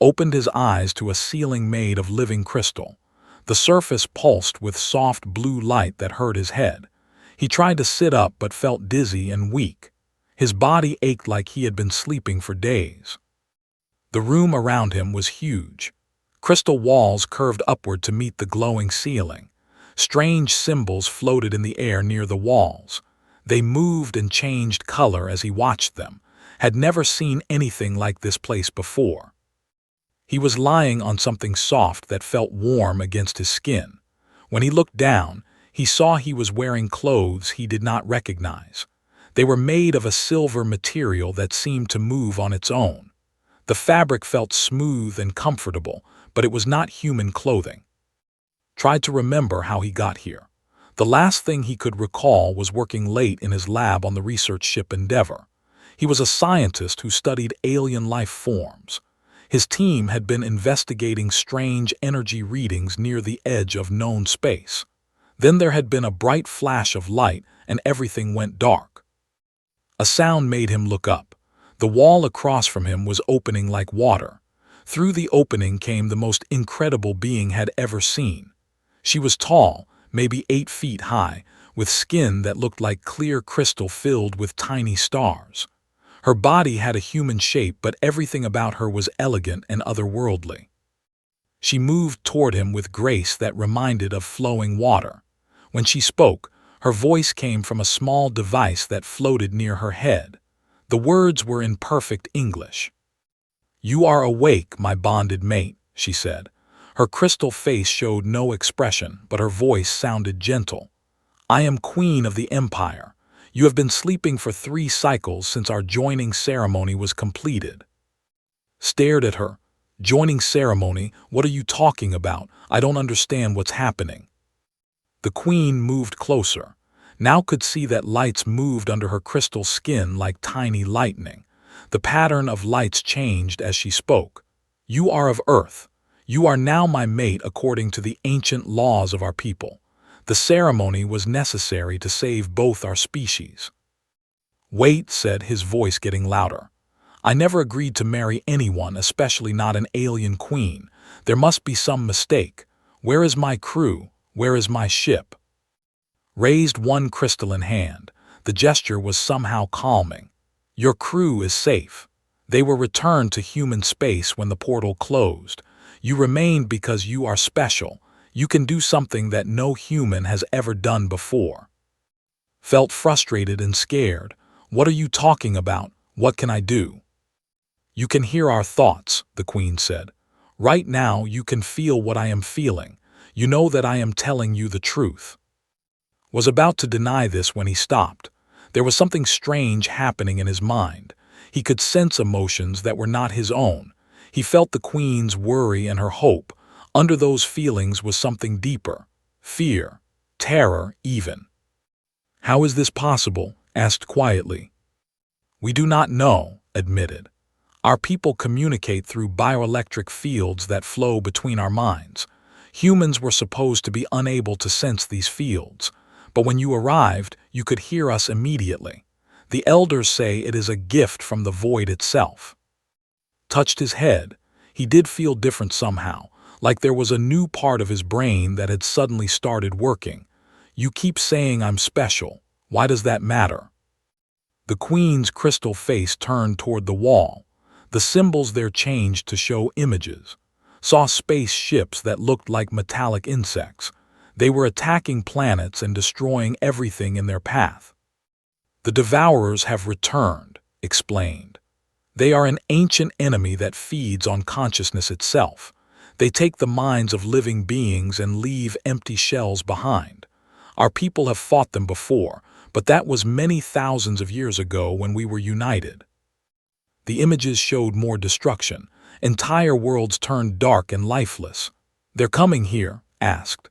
opened his eyes to a ceiling made of living crystal. The surface pulsed with soft blue light that hurt his head. He tried to sit up but felt dizzy and weak. His body ached like he had been sleeping for days. The room around him was huge. Crystal walls curved upward to meet the glowing ceiling. Strange symbols floated in the air near the walls. They moved and changed color as he watched them, had never seen anything like this place before. He was lying on something soft that felt warm against his skin. When he looked down, he saw he was wearing clothes he did not recognize. They were made of a silver material that seemed to move on its own. The fabric felt smooth and comfortable, but it was not human clothing. Tried to remember how he got here. The last thing he could recall was working late in his lab on the research ship Endeavour. He was a scientist who studied alien life forms. His team had been investigating strange energy readings near the edge of known space. Then there had been a bright flash of light and everything went dark. A sound made him look up. The wall across from him was opening like water. Through the opening came the most incredible being had ever seen. She was tall, maybe 8 feet high, with skin that looked like clear crystal filled with tiny stars. Her body had a human shape, but everything about her was elegant and otherworldly. She moved toward him with grace that reminded of flowing water. When she spoke, her voice came from a small device that floated near her head. The words were in perfect English. "You are awake, my bonded mate," she said. Her crystal face showed no expression, but her voice sounded gentle. "I am Queen of the Empire. You have been sleeping for 3 cycles since our joining ceremony was completed." Stared at her. "Joining ceremony? What are you talking about? I don't understand what's happening." The queen moved closer. Now could see that lights moved under her crystal skin like tiny lightning. The pattern of lights changed as she spoke. "You are of Earth. You are now my mate according to the ancient laws of our people. The ceremony was necessary to save both our species." "Wait," said his voice getting louder. "I never agreed to marry anyone, especially not an alien queen. There must be some mistake. Where is my crew? Where is my ship?" Raised one crystalline hand. The gesture was somehow calming. "Your crew is safe. They were returned to human space when the portal closed. You remained because you are special. You can do something that no human has ever done before." Felt frustrated and scared. "What are you talking about? What can I do?" "You can hear our thoughts," the queen said. "Right now you can feel what I am feeling. You know that I am telling you the truth." Was about to deny this when he stopped. There was something strange happening in his mind. He could sense emotions that were not his own. He felt the queen's worry and her hope. Under those feelings was something deeper. Fear. Terror, even. "How is this possible?" asked quietly. "We do not know," admitted. "Our people communicate through bioelectric fields that flow between our minds. Humans were supposed to be unable to sense these fields. But when you arrived, you could hear us immediately. The elders say it is a gift from the void itself." Touched his head. He did feel different somehow, like there was a new part of his brain that had suddenly started working. "You keep saying I'm special. Why does that matter?" The queen's crystal face turned toward the wall. The symbols there changed to show images. Saw space ships that looked like metallic insects. They were attacking planets and destroying everything in their path. "The Devourers have returned," explained. "They are an ancient enemy that feeds on consciousness itself. They take the minds of living beings and leave empty shells behind. Our people have fought them before, but that was many thousands of years ago when we were united." The images showed more destruction. Entire worlds turned dark and lifeless. "They're coming here?" asked.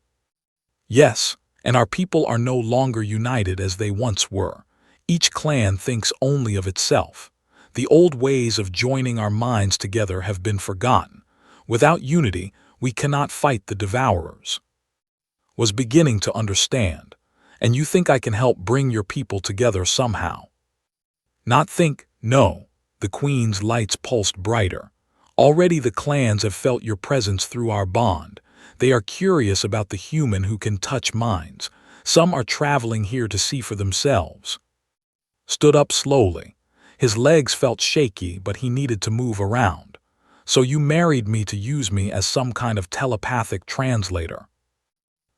"Yes, and our people are no longer united as they once were. Each clan thinks only of itself. The old ways of joining our minds together have been forgotten. Without unity, we cannot fight the Devourers." Was beginning to understand. "And you think I can help bring your people together somehow?" "Not think, no." The queen's lights pulsed brighter. Already the clans have felt your presence through our bond. They are curious about the human who can touch minds. Some are traveling here to see for themselves. Stood up slowly. His legs felt shaky, but he needed to move around. So you married me to use me as some kind of telepathic translator.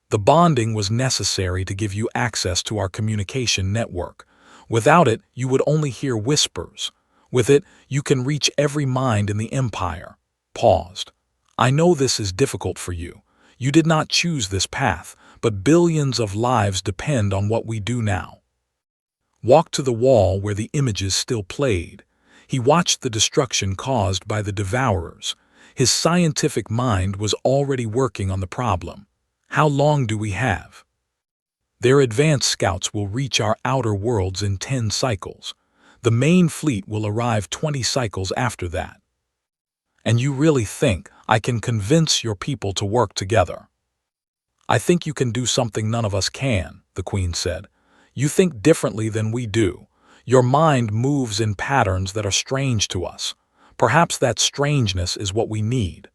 The bonding was necessary to give you access to our communication network. Without it, you would only hear whispers. With it, you can reach every mind in the Empire. Paused. I know this is difficult for you. You did not choose this path, but billions of lives depend on what we do now. Walked to the wall where the images still played. He watched the destruction caused by the Devourers. His scientific mind was already working on the problem. How long do we have? Their advanced scouts will reach our outer worlds in 10 cycles. The main fleet will arrive 20 cycles after that. And you really think I can convince your people to work together? I think you can do something none of us can, the Queen said. You think differently than we do. Your mind moves in patterns that are strange to us. Perhaps that strangeness is what we need.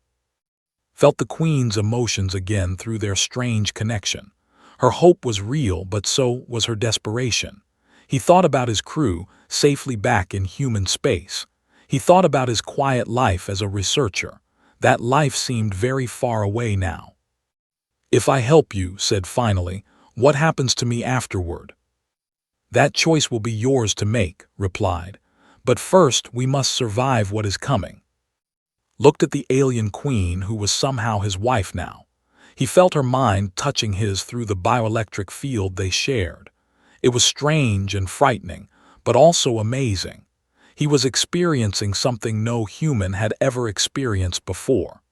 Felt the Queen's emotions again through their strange connection. Her hope was real, but so was her desperation. He thought about his crew, safely back in human space. He thought about his quiet life as a researcher. That life seemed very far away now. If I help you, said finally, what happens to me afterward? That choice will be yours to make, replied. But first we must survive what is coming. Looked at the alien queen who was somehow his wife now. He felt her mind touching his through the bioelectric field they shared. It was strange and frightening, but also amazing. He was experiencing something no human had ever experienced before.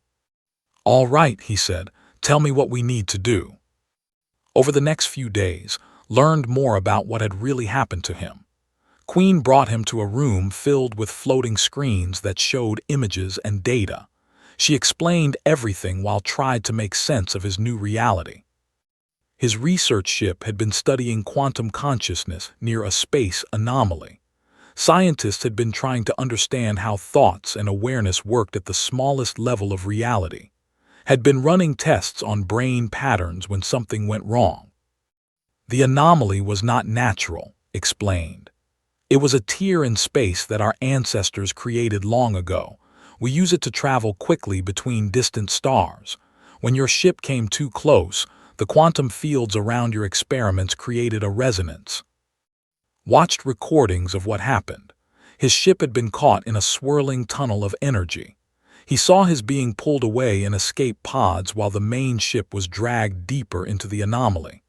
All right, he said, tell me what we need to do. Over the next few days, learned more about what had really happened to him. Queen brought him to a room filled with floating screens that showed images and data. She explained everything while tried to make sense of his new reality. His research ship had been studying quantum consciousness near a space anomaly. Scientists had been trying to understand how thoughts and awareness worked at the smallest level of reality. Had been running tests on brain patterns when something went wrong. The anomaly was not natural, explained. It was a tear in space that our ancestors created long ago. We use it to travel quickly between distant stars. When your ship came too close, the quantum fields around your experiments created a resonance. Watched recordings of what happened. His ship had been caught in a swirling tunnel of energy. He saw his being pulled away in escape pods while the main ship was dragged deeper into the anomaly.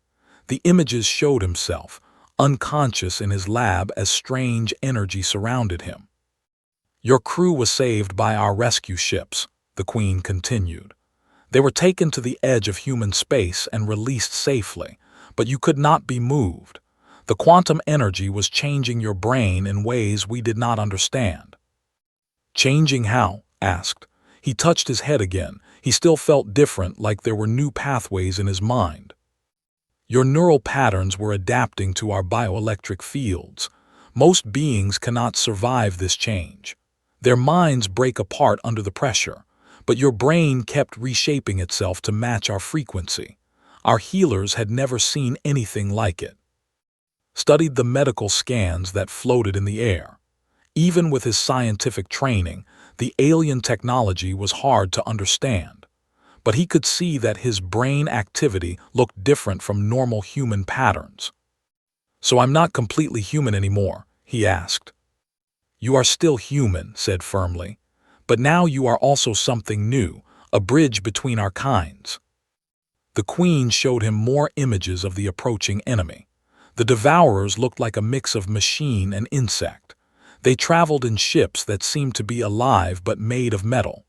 The images showed himself, unconscious in his lab as strange energy surrounded him. Your crew was saved by our rescue ships, the Queen continued. They were taken to the edge of human space and released safely, but you could not be moved. The quantum energy was changing your brain in ways we did not understand. Changing how? Asked. He touched his head again. He still felt different, like there were new pathways in his mind. Your neural patterns were adapting to our bioelectric fields. Most beings cannot survive this change. Their minds break apart under the pressure, but your brain kept reshaping itself to match our frequency. Our healers had never seen anything like it. Studied the medical scans that floated in the air. Even with his scientific training, the alien technology was hard to understand. But he could see that his brain activity looked different from normal human patterns. So I'm not completely human anymore, he asked. You are still human, said firmly. But now you are also something new, a bridge between our kinds. The Queen showed him more images of the approaching enemy. The Devourers looked like a mix of machine and insect. They traveled in ships that seemed to be alive but made of metal.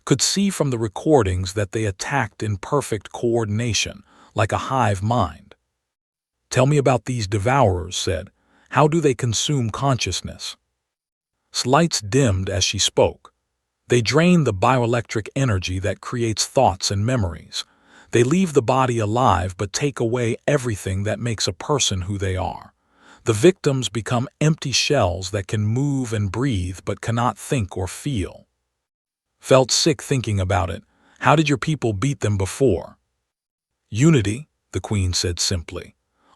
Could see from the recordings that they attacked in perfect coordination, like a hive mind. Tell me about these Devourers, said. How do they consume consciousness? Lights dimmed as she spoke. They drain the bioelectric energy that creates thoughts and memories. They leave the body alive but take away everything that makes a person who they are. The victims become empty shells that can move and breathe but cannot think or feel. Felt sick thinking about it. How did your people beat them before? Unity, the Queen said simply.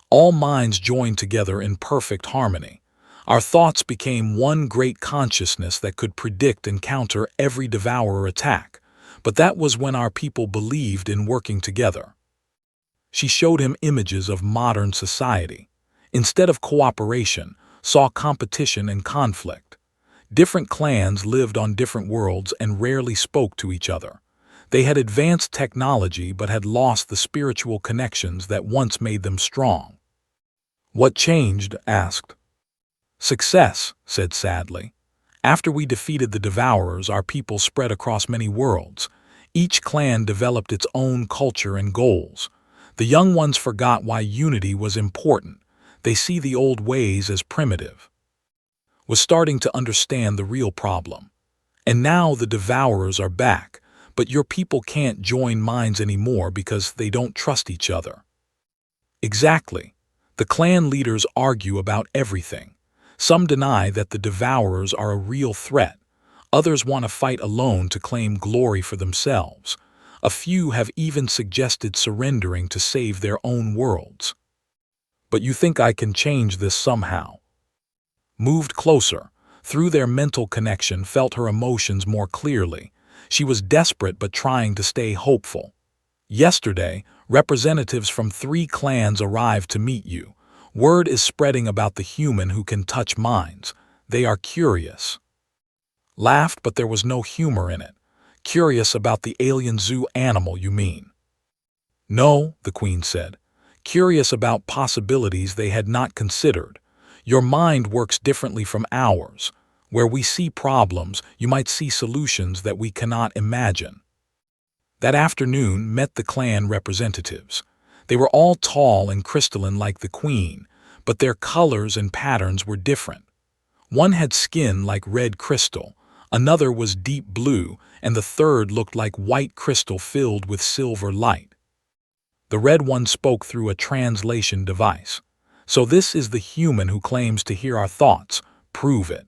All minds joined together in perfect harmony. Our thoughts became one great consciousness that could predict and counter every devourer attack. But that was when our people believed in working together. She showed him images of modern society. Instead of cooperation, saw competition and conflict. Different clans lived on different worlds and rarely spoke to each other. They had advanced technology but had lost the spiritual connections that once made them strong. What changed? Asked. Success, said sadly. After we defeated the Devourers, our people spread across many worlds. Each clan developed its own culture and goals. The young ones forgot why unity was important. They see the old ways as primitive. Was starting to understand the real problem. And now the Devourers are back, but your people can't join minds anymore because they don't trust each other. Exactly. The clan leaders argue about everything. Some deny that the Devourers are a real threat. Others want to fight alone to claim glory for themselves. A few have even suggested surrendering to save their own worlds. But you think I can change this somehow? Moved closer, through their mental connection, felt her emotions more clearly. She was desperate but trying to stay hopeful. Yesterday, representatives from 3 clans arrived to meet you. Word is spreading about the human who can touch minds. They are curious. Laughed, but there was no humor in it. Curious about the alien zoo animal, you mean? No, the Queen said. Curious about possibilities they had not considered. Your mind works differently from ours. Where we see problems, you might see solutions that we cannot imagine. That afternoon met the clan representatives. They were all tall and crystalline like the Queen, but their colors and patterns were different. One had skin like red crystal, another was deep blue, and the third looked like white crystal filled with silver light. The red one spoke through a translation device. So this is the human who claims to hear our thoughts. Prove it.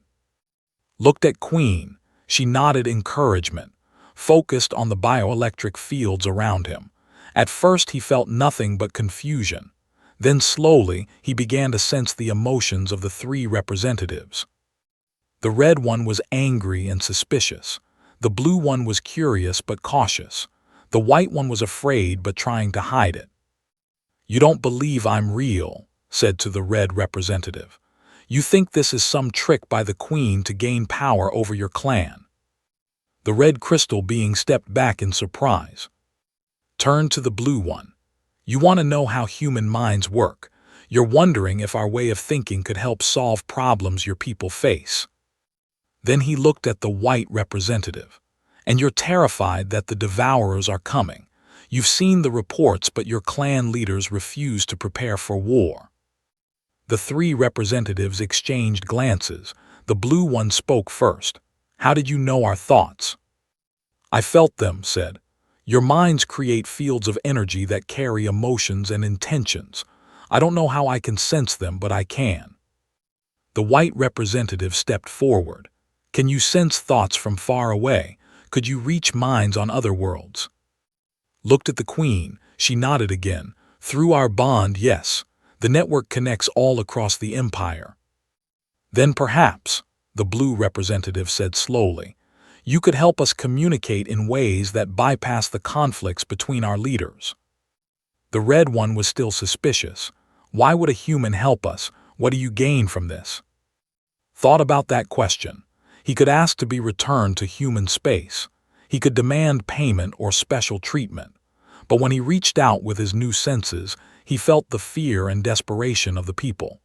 Looked at Queen. She nodded encouragement, focused on the bioelectric fields around him. At first he felt nothing but confusion. Then slowly he began to sense the emotions of the 3 representatives. The red one was angry and suspicious. The blue one was curious but cautious. The white one was afraid but trying to hide it. You don't believe I'm real, said to the red representative. You think this is some trick by the Queen to gain power over your clan. The red crystal being stepped back in surprise. Turned to the blue one. You want to know how human minds work. You're wondering if our way of thinking could help solve problems your people face. Then he looked at the white representative. And you're terrified that the Devourers are coming. You've seen the reports, but your clan leaders refuse to prepare for war. The 3 representatives exchanged glances. The blue one spoke first. How did you know our thoughts? I felt them, said. Your minds create fields of energy that carry emotions and intentions. I don't know how I can sense them, but I can. The white representative stepped forward. Can you sense thoughts from far away? Could you reach minds on other worlds? Looked at the Queen. She nodded again. Through our bond, yes. The network connects all across the empire. Then perhaps, the blue representative said slowly, you could help us communicate in ways that bypass the conflicts between our leaders. The red one was still suspicious. Why would a human help us? What do you gain from this? Thought about that question. He could ask to be returned to human space. He could demand payment or special treatment. But when he reached out with his new senses, he felt the fear and desperation of the people.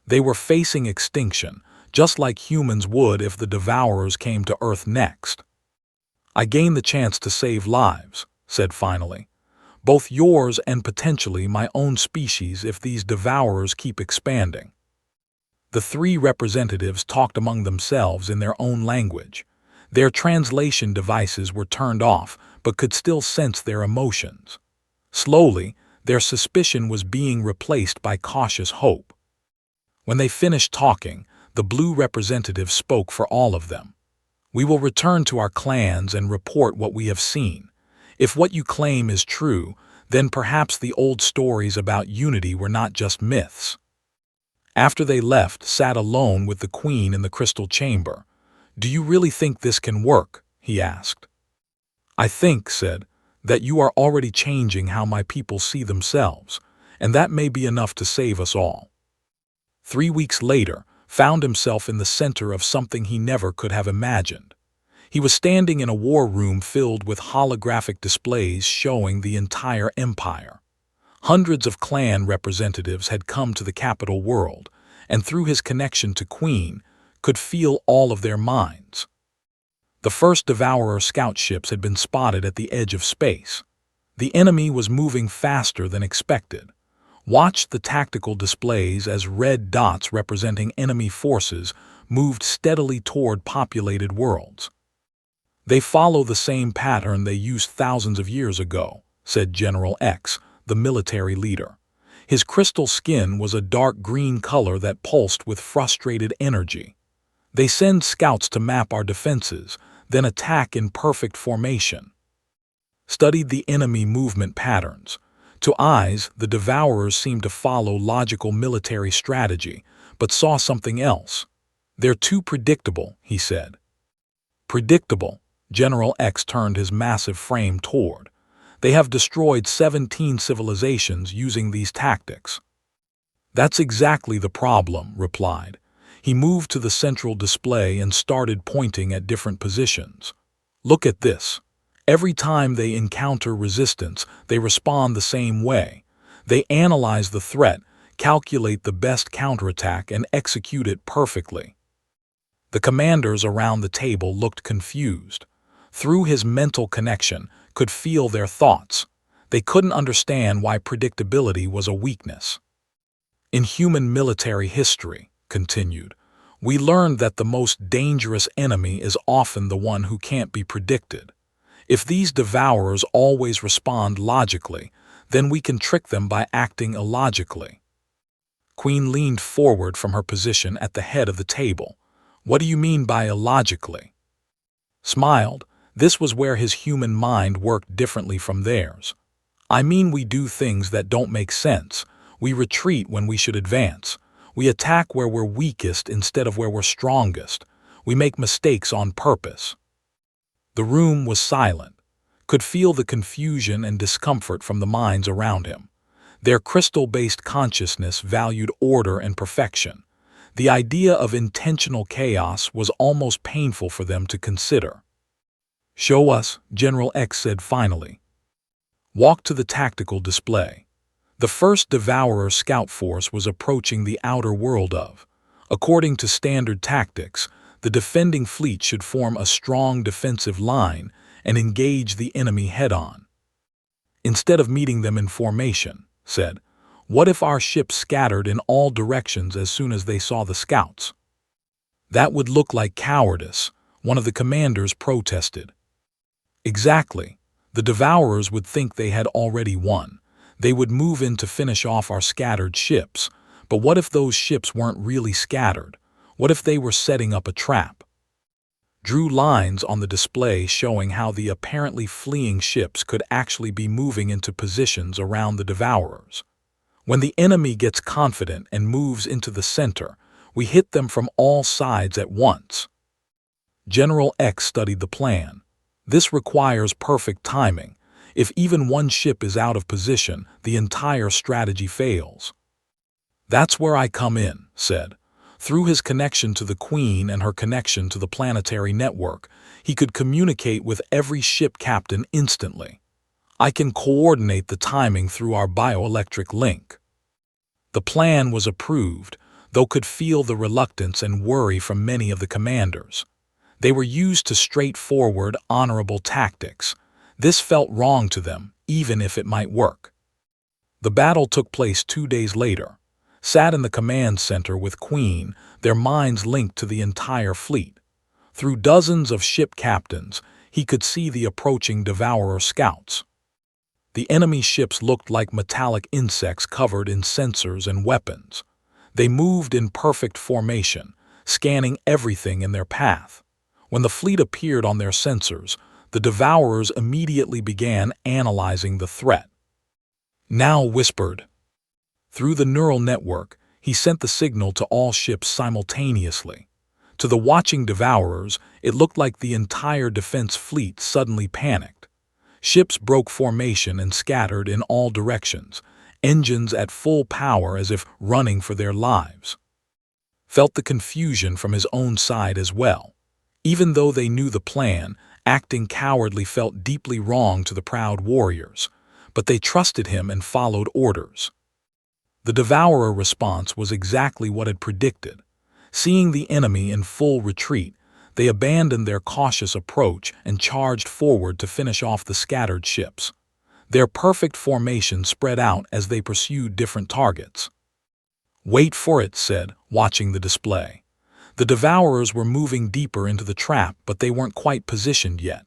They were facing extinction, just like humans would if the Devourers came to Earth next. I gained the chance to save lives, said finally. Both yours and potentially my own species if these Devourers keep expanding. The 3 representatives talked among themselves in their own language. Their translation devices were turned off, but could still sense their emotions. Slowly, their suspicion was being replaced by cautious hope. When they finished talking, the blue representative spoke for all of them. We will return to our clans and report what we have seen. If what you claim is true, then perhaps the old stories about unity were not just myths. After they left, sat alone with the queen in the crystal chamber. "Do you really think this can work?" he asked. "I think," said, "that you are already changing how my people see themselves, and that may be enough to save us all." 3 weeks later, found himself in the center of something he never could have imagined. He was standing in a war room filled with holographic displays showing the entire empire. Hundreds of clan representatives had come to the capital world, and through his connection to Queen, could feel all of their minds. The first Devourer scout ships had been spotted at the edge of space. The enemy was moving faster than expected. Watched the tactical displays as red dots representing enemy forces moved steadily toward populated worlds. "They follow the same pattern they used thousands of years ago," said General X, the military leader. His crystal skin was a dark green color that pulsed with frustrated energy. "They send scouts to map our defenses, then attack in perfect formation." Studied the enemy movement patterns. To eyes, the Devourers seemed to follow logical military strategy, but saw something else. "They're too predictable," he said. "Predictable?" General X turned his massive frame toward. "They have destroyed 17 civilizations using these tactics." "That's exactly the problem," replied. He moved to the central display and started pointing at different positions. "Look at this. Every time they encounter resistance, they respond the same way. They analyze the threat, calculate the best counterattack, and execute it perfectly." The commanders around the table looked confused. Through his mental connection, could feel their thoughts. They couldn't understand why predictability was a weakness. "In human military history," continued, "we learned that the most dangerous enemy is often the one who can't be predicted. If these Devourers always respond logically, then we can trick them by acting illogically." Queen leaned forward from her position at the head of the table. "What do you mean by illogically?" Smiled. This was where his human mind worked differently from theirs. "I mean we do things that don't make sense. We retreat when we should advance. We attack where we're weakest instead of where we're strongest. We make mistakes on purpose." The room was silent. Could feel the confusion and discomfort from the minds around him. Their crystal-based consciousness valued order and perfection. The idea of intentional chaos was almost painful for them to consider. "Show us," General X said finally. Walked to the tactical display. The first Devourer scout force was approaching the outer world of. According to standard tactics, the defending fleet should form a strong defensive line and engage the enemy head-on. "Instead of meeting them in formation," said, "what if our ships scattered in all directions as soon as they saw the scouts?" "That would look like cowardice," one of the commanders protested. "Exactly. The Devourers would think they had already won. They would move in to finish off our scattered ships. But what if those ships weren't really scattered? What if they were setting up a trap?" Drew lines on the display showing how the apparently fleeing ships could actually be moving into positions around the Devourers. "When the enemy gets confident and moves into the center, we hit them from all sides at once." General X studied the plan. "This requires perfect timing. If even one ship is out of position, the entire strategy fails." "That's where I come in," said. Through his connection to the Queen and her connection to the planetary network, he could communicate with every ship captain instantly. "I can coordinate the timing through our bioelectric link." The plan was approved, though could feel the reluctance and worry from many of the commanders. They were used to straightforward, honorable tactics. This felt wrong to them, even if it might work. The battle took place 2 days later. Sat in the command center with Queen, their minds linked to the entire fleet. Through dozens of ship captains, he could see the approaching Devourer scouts. The enemy ships looked like metallic insects covered in sensors and weapons. They moved in perfect formation, scanning everything in their path. When the fleet appeared on their sensors, the Devourers immediately began analyzing the threat. Now whispered. Through the neural network, he sent the signal to all ships simultaneously. To the watching Devourers, it looked like the entire defense fleet suddenly panicked. Ships broke formation and scattered in all directions, engines at full power as if running for their lives. Felt the confusion from his own side as well. Even though they knew the plan, acting cowardly felt deeply wrong to the proud warriors, but they trusted him and followed orders. The Devourer response was exactly what had predicted. Seeing the enemy in full retreat, they abandoned their cautious approach and charged forward to finish off the scattered ships. Their perfect formation spread out as they pursued different targets. "Wait for it," said, watching the display. The Devourers were moving deeper into the trap, but they weren't quite positioned yet.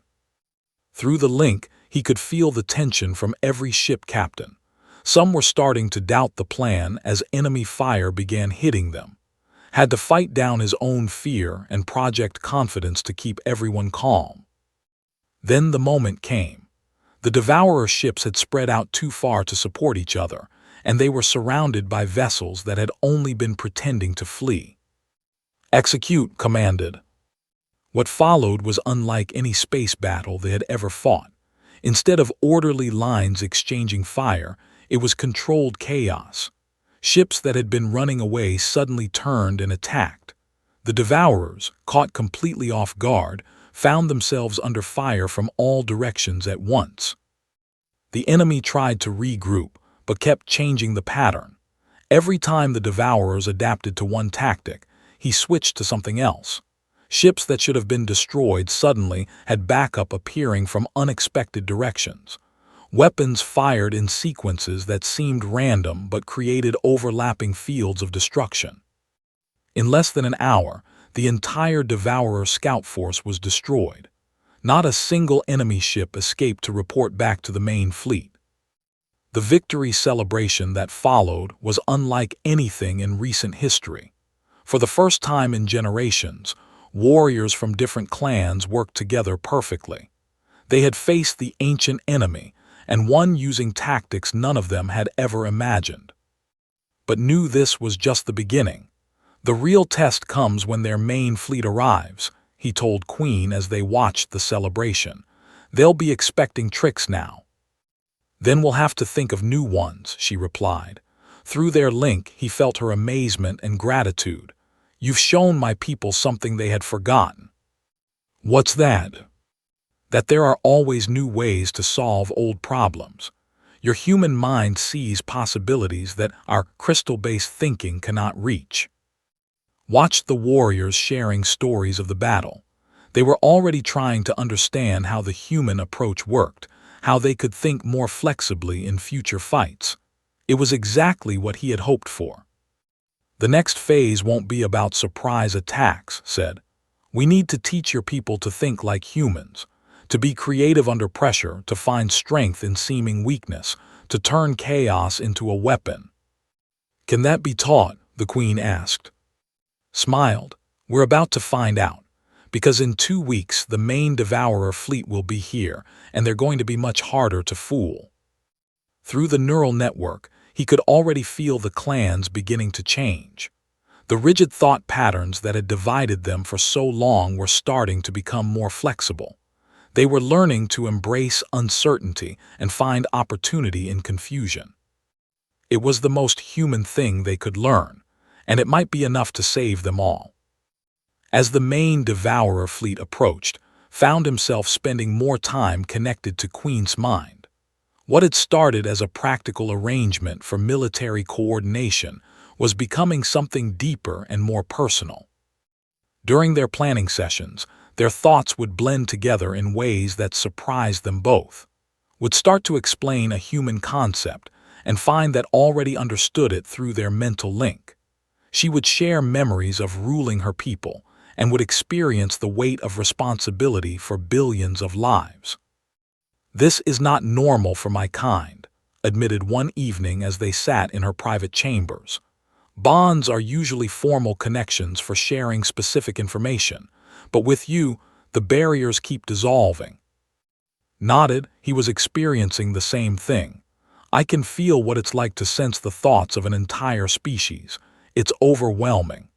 Through the link, he could feel the tension from every ship captain. Some were starting to doubt the plan as enemy fire began hitting them. Had to fight down his own fear and project confidence to keep everyone calm. Then the moment came. The Devourer ships had spread out too far to support each other, and they were surrounded by vessels that had only been pretending to flee. "Execute," commanded. What followed was unlike any space battle they had ever fought. Instead of orderly lines exchanging fire, it was controlled chaos. Ships that had been running away suddenly turned and attacked. The Devourers, caught completely off guard, found themselves under fire from all directions at once. The enemy tried to regroup, but kept changing the pattern. Every time the Devourers adapted to one tactic, he switched to something else. Ships that should have been destroyed suddenly had backup appearing from unexpected directions. Weapons fired in sequences that seemed random but created overlapping fields of destruction. In less than an hour, the entire Devourer scout force was destroyed. Not a single enemy ship escaped to report back to the main fleet. The victory celebration that followed was unlike anything in recent history. For the first time in generations, warriors from different clans worked together perfectly. They had faced the ancient enemy, and won using tactics none of them had ever imagined. But knew this was just the beginning. "The real test comes when their main fleet arrives," he told Queen as they watched the celebration. "They'll be expecting tricks now." "Then we'll have to think of new ones," she replied. Through their link, he felt her amazement and gratitude. "You've shown my people something they had forgotten." "What's that?" "That there are always new ways to solve old problems. Your human mind sees possibilities that our crystal-based thinking cannot reach." Watched the warriors sharing stories of the battle. They were already trying to understand how the human approach worked, how they could think more flexibly in future fights. It was exactly what he had hoped for. "The next phase won't be about surprise attacks," said. "We need to teach your people to think like humans, to be creative under pressure, to find strength in seeming weakness, to turn chaos into a weapon." "Can that be taught?" the Queen asked. Smiled. "We're about to find out. Because in 2 weeks the main Devourer fleet will be here, and they're going to be much harder to fool." Through the neural network, he could already feel the clans beginning to change. The rigid thought patterns that had divided them for so long were starting to become more flexible. They were learning to embrace uncertainty and find opportunity in confusion. It was the most human thing they could learn, and it might be enough to save them all. As the main Devourer fleet approached, found himself spending more time connected to Queen's mind. What had started as a practical arrangement for military coordination was becoming something deeper and more personal. During their planning sessions, their thoughts would blend together in ways that surprised them both. Would start to explain a human concept and find that already understood it through their mental link. She would share memories of ruling her people and would experience the weight of responsibility for billions of lives. "This is not normal for my kind," admitted one evening as they sat in her private chambers. "Bonds are usually formal connections for sharing specific information, but with you, The barriers keep dissolving. Nodded, he was experiencing the same thing. I can feel what it's like to sense the thoughts of an entire species. It's overwhelming.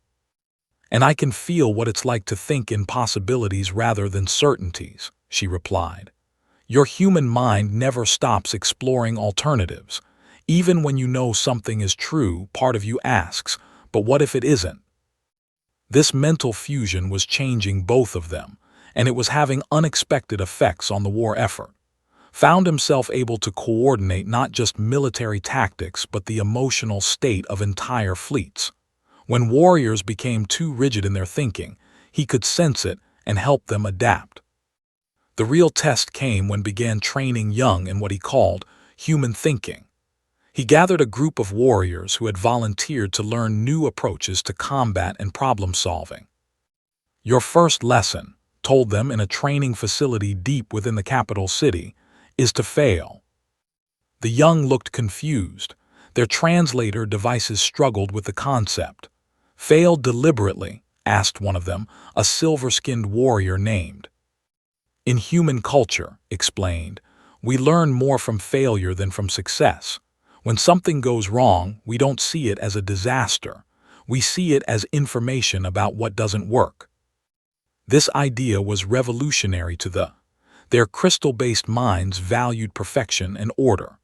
And I can feel what it's like to think in possibilities rather than certainties, she replied. Your human mind never stops exploring alternatives. Even when you know something is true, part of you asks, but what if it isn't? This mental fusion was changing both of them, and it was having unexpected effects on the war effort. Found himself able to coordinate not just military tactics but the emotional state of entire fleets. When warriors became too rigid in their thinking, he could sense it and help them adapt. The real test came when began training young in what he called human thinking. He gathered a group of warriors who had volunteered to learn new approaches to combat and problem-solving. Your first lesson, told them in a training facility deep within the capital city, is to fail. The young looked confused. Their translator devices struggled with the concept. Fail deliberately, asked one of them, a silver-skinned warrior named. In human culture, explained, we learn more from failure than from success. When something goes wrong, we don't see it as a disaster. We see it as information about what doesn't work. This idea was revolutionary to their crystal-based minds valued perfection and order.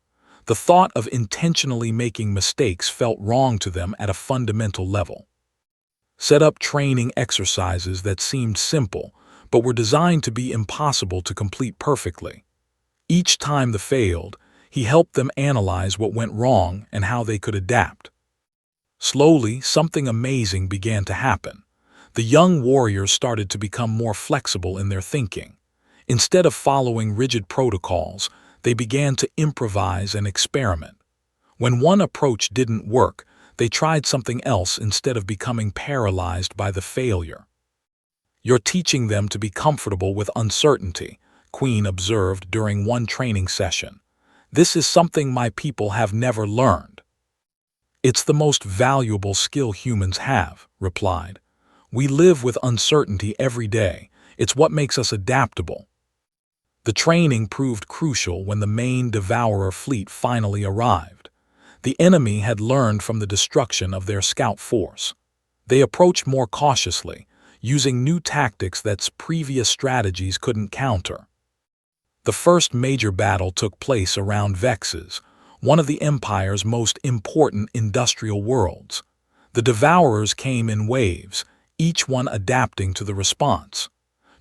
The thought of intentionally making mistakes felt wrong to them at a fundamental level. Set up training exercises that seemed simple, but were designed to be impossible to complete perfectly. Each time they failed, he helped them analyze what went wrong and how they could adapt. Slowly, something amazing began to happen. The young warriors started to become more flexible in their thinking. Instead of following rigid protocols, they began to improvise and experiment. When one approach didn't work, they tried something else instead of becoming paralyzed by the failure. You're teaching them to be comfortable with uncertainty, Queen observed during one training session. This is something my people have never learned. It's the most valuable skill humans have, replied. We live with uncertainty every day. It's what makes us adaptable. The training proved crucial when the main Devourer fleet finally arrived. The enemy had learned from the destruction of their scout force. They approached more cautiously, using new tactics that previous strategies couldn't counter. The first major battle took place around Vexes, one of the Empire's most important industrial worlds. The Devourers came in waves, each one adapting to the response.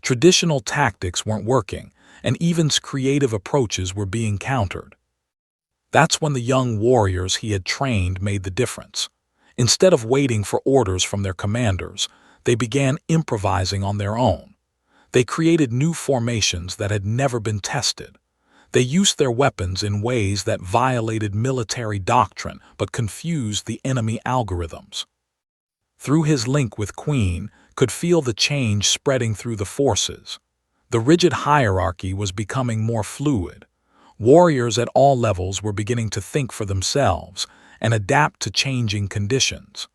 Traditional tactics weren't working, and even creative approaches were being countered. That's when the young warriors he had trained made the difference. Instead of waiting for orders from their commanders, they began improvising on their own. They created new formations that had never been tested. They used their weapons in ways that violated military doctrine but confused the enemy algorithms. Through his link with Queen, could feel the change spreading through the forces. The rigid hierarchy was becoming more fluid. Warriors at all levels were beginning to think for themselves and adapt to changing conditions.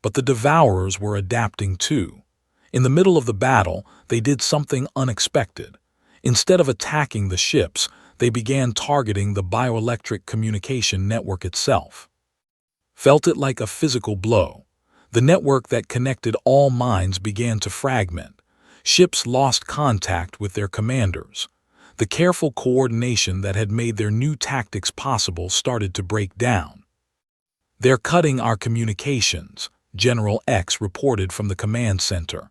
But the Devourers were adapting too. In the middle of the battle, they did something unexpected. Instead of attacking the ships, they began targeting the bioelectric communication network itself. Felt it like a physical blow. The network that connected all minds began to fragment. Ships lost contact with their commanders. The careful coordination that had made their new tactics possible started to break down. They're cutting our communications, General X reported from the command center.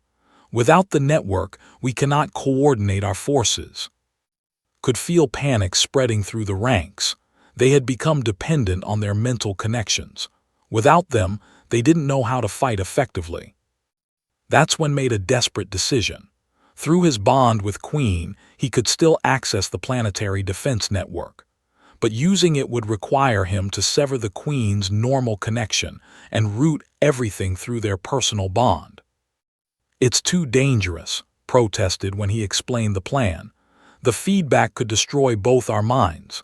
Without the network, we cannot coordinate our forces. Could feel panic spreading through the ranks. They had become dependent on their mental connections. Without them, they didn't know how to fight effectively. That's when made a desperate decision. Through his bond with Queen, he could still access the planetary defense network. But using it would require him to sever the Queen's normal connection and route everything through their personal bond. It's too dangerous, protested when he explained the plan. The feedback could destroy both our minds.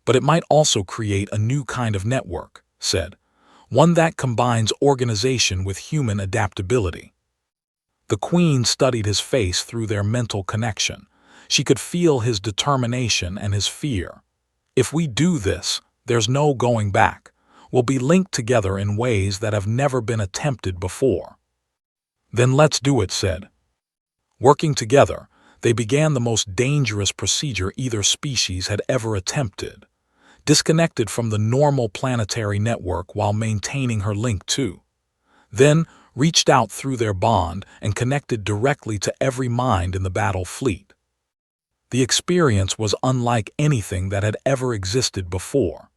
But it might also create a new kind of network, said. One that combines organization with human adaptability. The Queen studied his face through their mental connection. She could feel his determination and his fear. If we do this, there's no going back. We'll be linked together in ways that have never been attempted before. Then let's do it, said. Working together, they began the most dangerous procedure either species had ever attempted. Disconnected from the normal planetary network while maintaining her link too. Then reached out through their bond and connected directly to every mind in the battle fleet. The experience was unlike anything that had ever existed before.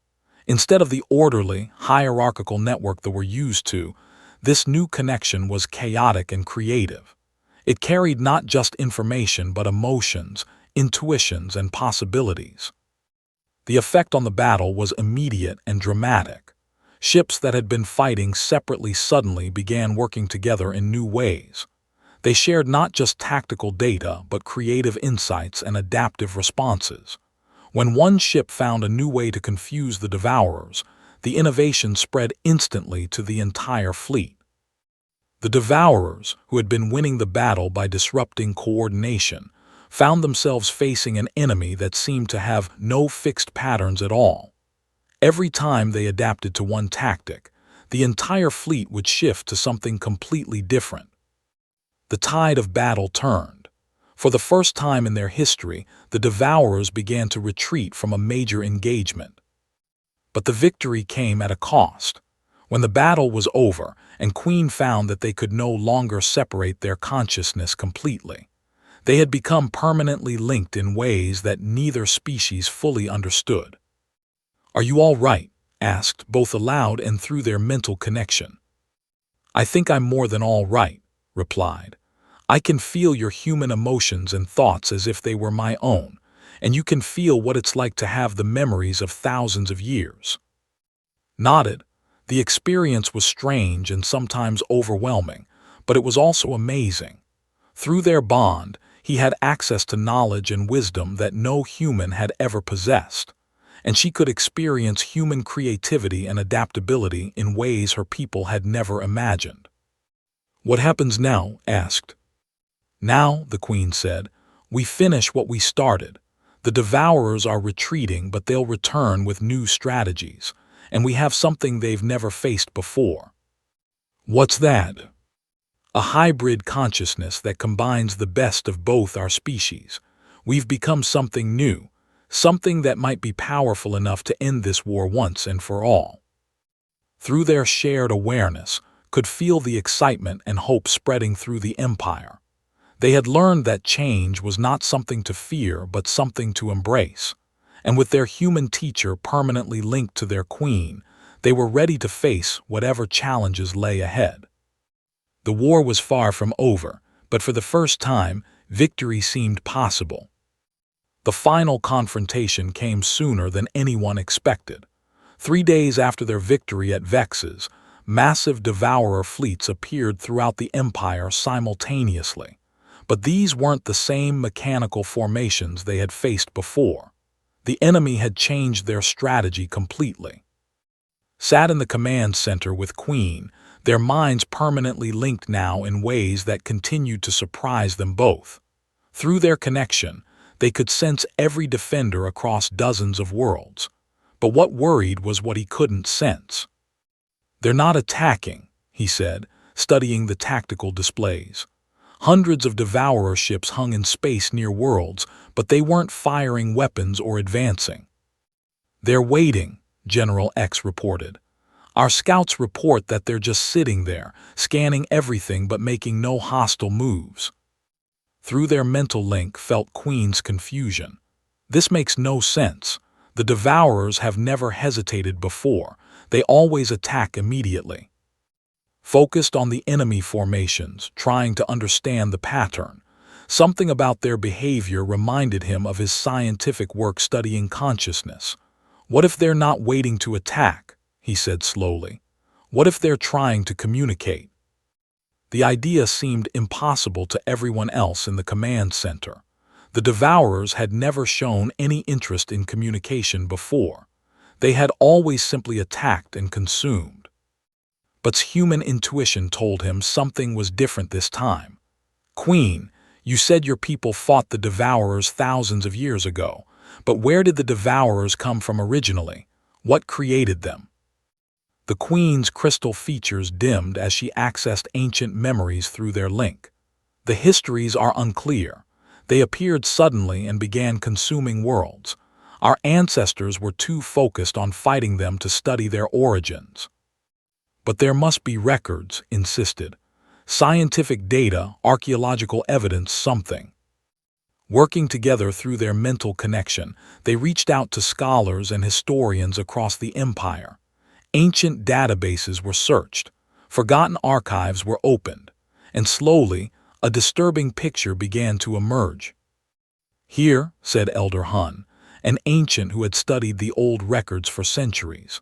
Instead of the orderly, hierarchical network that we're used to, this new connection was chaotic and creative. It carried not just information but emotions, intuitions, and possibilities. The effect on the battle was immediate and dramatic. Ships that had been fighting separately suddenly began working together in new ways. They shared not just tactical data but creative insights and adaptive responses. When one ship found a new way to confuse the Devourers, the innovation spread instantly to the entire fleet. The Devourers, who had been winning the battle by disrupting coordination, found themselves facing an enemy that seemed to have no fixed patterns at all. Every time they adapted to one tactic, the entire fleet would shift to something completely different. The tide of battle turned. For the first time in their history, the Devourers began to retreat from a major engagement. But the victory came at a cost. When the battle was over and Queen found that they could no longer separate their consciousness completely, they had become permanently linked in ways that neither species fully understood. "Are you all right?" asked, both aloud and through their mental connection. "I think I'm more than all right," replied. "I can feel your human emotions and thoughts as if they were my own, and you can feel what it's like to have the memories of thousands of years." Nodded. The experience was strange and sometimes overwhelming, but it was also amazing. Through their bond, he had access to knowledge and wisdom that no human had ever possessed, and she could experience human creativity and adaptability in ways her people had never imagined. "What happens now?" asked. "Now," the Queen said, "we finish what we started. The Devourers are retreating, but they'll return with new strategies, and we have something they've never faced before." "What's that?" "A hybrid consciousness that combines the best of both our species. We've become something new, something that might be powerful enough to end this war once and for all." Through their shared awareness, could feel the excitement and hope spreading through the empire. They had learned that change was not something to fear but something to embrace, and with their human teacher permanently linked to their Queen, they were ready to face whatever challenges lay ahead. The war was far from over, but for the first time, victory seemed possible. The final confrontation came sooner than anyone expected. 3 days after their victory at Vex's, massive Devourer fleets appeared throughout the Empire simultaneously. But these weren't the same mechanical formations they had faced before. The enemy had changed their strategy completely. Sat in the command center with Queen, their minds permanently linked now in ways that continued to surprise them both. Through their connection, they could sense every defender across dozens of worlds. But what worried was what he couldn't sense. "They're not attacking," he said, studying the tactical displays. Hundreds of Devourer ships hung in space near worlds, but they weren't firing weapons or advancing. "They're waiting," General X reported. "Our scouts report that they're just sitting there, scanning everything but making no hostile moves." Through their mental link felt Queen's confusion. "This makes no sense. The Devourers have never hesitated before. They always attack immediately." Focused on the enemy formations, trying to understand the pattern. Something about their behavior reminded him of his scientific work studying consciousness. "What if they're not waiting to attack?" he said slowly. "What if they're trying to communicate?" The idea seemed impossible to everyone else in the command center. The Devourers had never shown any interest in communication before. They had always simply attacked and consumed. But human intuition told him something was different this time. Queen, you said your people fought the Devourers thousands of years ago, but where did the Devourers come from originally? What created them? The Queen's crystal features dimmed as she accessed ancient memories through their link. The histories are unclear. They appeared suddenly and began consuming worlds. Our ancestors were too focused on fighting them to study their origins. But there must be records, insisted. Scientific data, archaeological evidence, something. Working together through their mental connection, they reached out to scholars and historians across the empire. Ancient databases were searched, forgotten archives were opened, and slowly, a disturbing picture began to emerge. Here, said Elder Hun, an ancient who had studied the old records for centuries,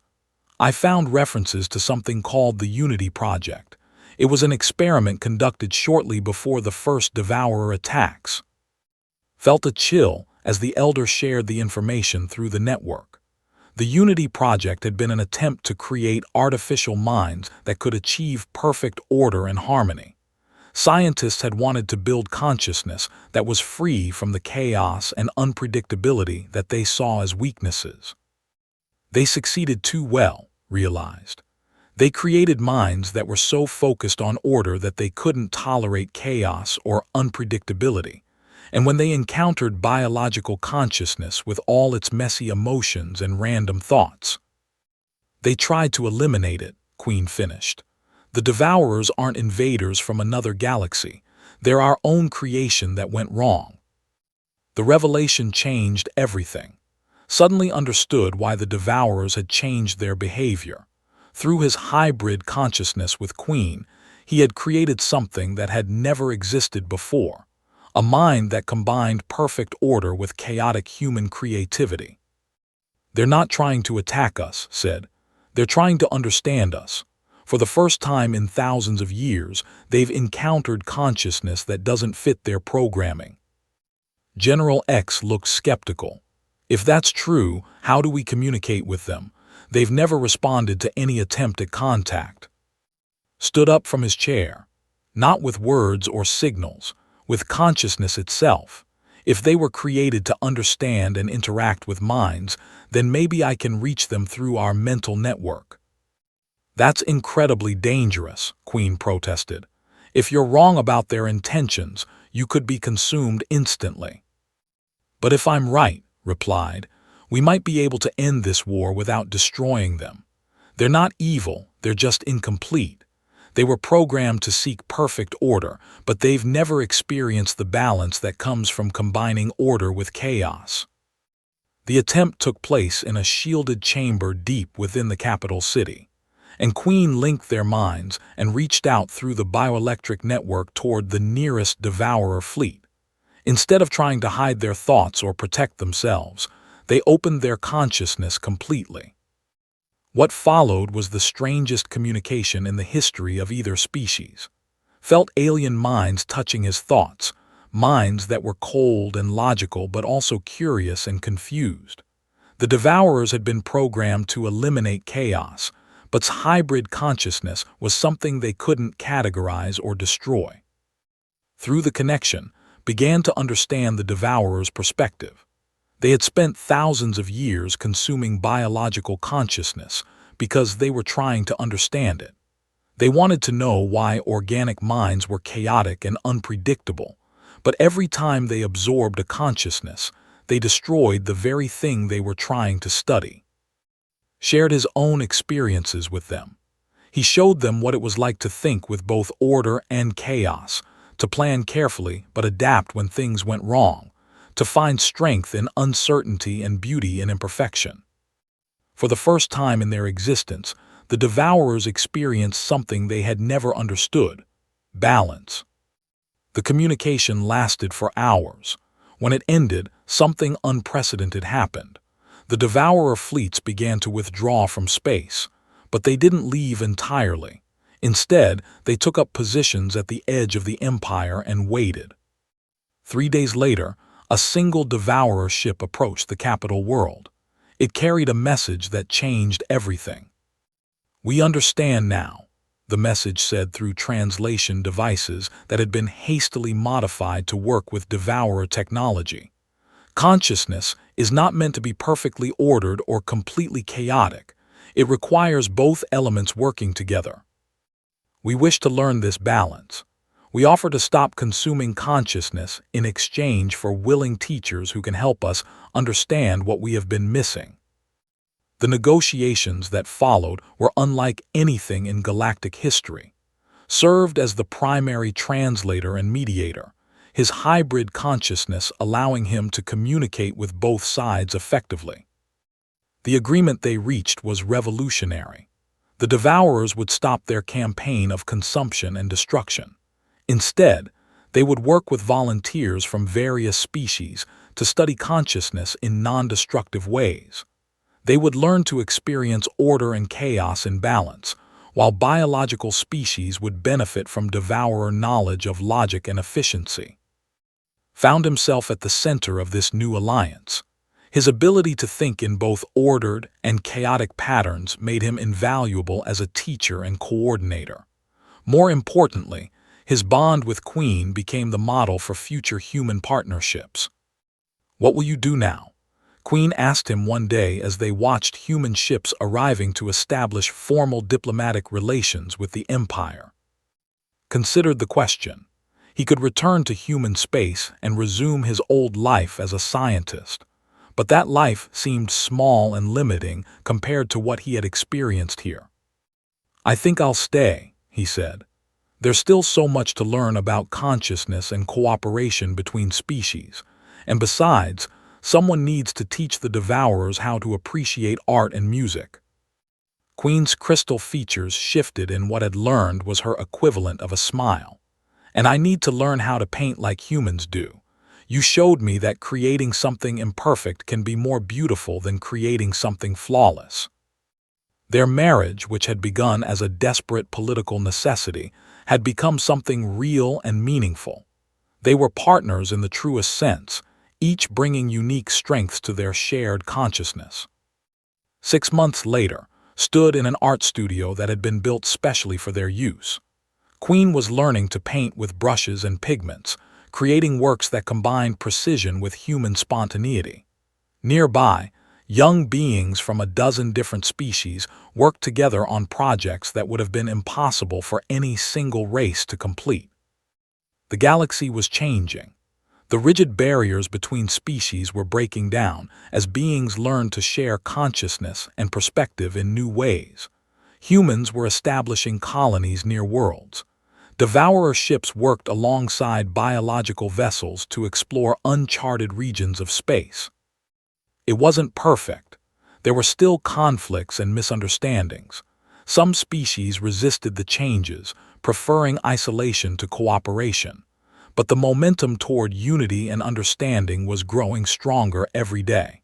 I found references to something called the Unity Project. It was an experiment conducted shortly before the first Devourer attacks. Felt a chill as the Elder shared the information through the network. The Unity Project had been an attempt to create artificial minds that could achieve perfect order and harmony. Scientists had wanted to build consciousness that was free from the chaos and unpredictability that they saw as weaknesses. They succeeded too well, realized. They created minds that were so focused on order that they couldn't tolerate chaos or unpredictability. And when they encountered biological consciousness with all its messy emotions and random thoughts, they tried to eliminate it, Queen finished. The Devourers aren't invaders from another galaxy. They're our own creation that went wrong. The revelation changed everything. Suddenly understood why the Devourers had changed their behavior. Through his hybrid consciousness with Queen, he had created something that had never existed before. A mind that combined perfect order with chaotic human creativity. They're not trying to attack us, said. They're trying to understand us. For the first time in thousands of years, they've encountered consciousness that doesn't fit their programming. General X looked skeptical. If that's true, how do we communicate with them? They've never responded to any attempt at contact. Stood up from his chair. Not with words or signals, with consciousness itself. If they were created to understand and interact with minds, then maybe I can reach them through our mental network. That's incredibly dangerous, Queen protested. If you're wrong about their intentions, you could be consumed instantly. But if I'm right, replied, we might be able to end this war without destroying them. They're not evil, they're just incomplete. They were programmed to seek perfect order, but they've never experienced the balance that comes from combining order with chaos. The attempt took place in a shielded chamber deep within the capital city, and Queen linked their minds and reached out through the bioelectric network toward the nearest Devourer fleet. Instead of trying to hide their thoughts or protect themselves, they opened their consciousness completely. What followed was the strangest communication in the history of either species. Felt alien minds touching his thoughts, minds that were cold and logical but also curious and confused. The Devourers had been programmed to eliminate chaos, but hybrid consciousness was something they couldn't categorize or destroy. Through the connection, began to understand the Devourers' perspective. They had spent thousands of years consuming biological consciousness because they were trying to understand it. They wanted to know why organic minds were chaotic and unpredictable, but every time they absorbed a consciousness, they destroyed the very thing they were trying to study. Shared his own experiences with them. He showed them what it was like to think with both order and chaos, to plan carefully but adapt when things went wrong, to find strength in uncertainty and beauty in imperfection. For the first time in their existence, the Devourers experienced something they had never understood: balance. The communication lasted for hours. When it ended, something unprecedented happened. The Devourer fleets began to withdraw from space, but they didn't leave entirely. Instead, they took up positions at the edge of the Empire and waited. 3 days later, a single Devourer ship approached the capital world. It carried a message that changed everything. We understand now. the message said through translation devices that had been hastily modified to work with Devourer technology. Consciousness is not meant to be perfectly ordered or completely chaotic. It requires both elements working together. We wish to learn this balance. We offer to stop consuming consciousness in exchange for willing teachers who can help us understand what we have been missing. The negotiations that followed were unlike anything in galactic history. Served as the primary translator and mediator, his hybrid consciousness allowing him to communicate with both sides effectively. The agreement they reached was revolutionary. The Devourers would stop their campaign of consumption and destruction. Instead, they would work with volunteers from various species to study consciousness in non-destructive ways. They would learn to experience order and chaos in balance, while biological species would benefit from Devourer knowledge of logic and efficiency. Found himself at the center of this new alliance. His ability to think in both ordered and chaotic patterns made him invaluable as a teacher and coordinator. More importantly, his bond with Queen became the model for future human partnerships. "What will you do now?" Queen asked him one day as they watched human ships arriving to establish formal diplomatic relations with the Empire. Considered the question. He could return to human space and resume his old life as a scientist. But that life seemed small and limiting compared to what he had experienced here. "I think I'll stay," he said. "There's still so much to learn about consciousness and cooperation between species, and besides, someone needs to teach the Devourers how to appreciate art and music." Queen's crystal features shifted in what had learned was her equivalent of a smile. "And I need to learn how to paint like humans do. You showed me that creating something imperfect can be more beautiful than creating something flawless." Their marriage, which had begun as a desperate political necessity, had become something real and meaningful. They were partners in the truest sense, each bringing unique strengths to their shared consciousness. 6 months later, stood in an art studio that had been built specially for their use. Queen was learning to paint with brushes and pigments, creating works that combined precision with human spontaneity. Nearby, young beings from a dozen different species worked together on projects that would have been impossible for any single race to complete. The galaxy was changing. The rigid barriers between species were breaking down as beings learned to share consciousness and perspective in new ways. Humans were establishing colonies near worlds. Devourer ships worked alongside biological vessels to explore uncharted regions of space. It wasn't perfect. There were still conflicts and misunderstandings. Some species resisted the changes, preferring isolation to cooperation. But the momentum toward unity and understanding was growing stronger every day.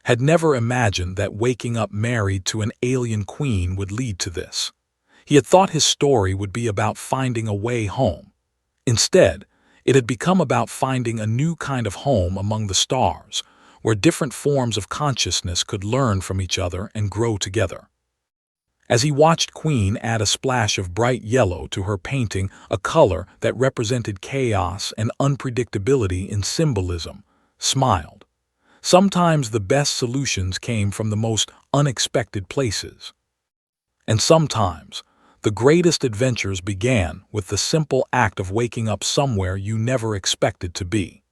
Had never imagined that waking up married to an alien queen would lead to this. He had thought his story would be about finding a way home. Instead, it had become about finding a new kind of home among the stars, where different forms of consciousness could learn from each other and grow together. As he watched Queen add a splash of bright yellow to her painting, a color that represented chaos and unpredictability in symbolism, smiled. Sometimes the best solutions came from the most unexpected places. And sometimes, the greatest adventures began with the simple act of waking up somewhere you never expected to be.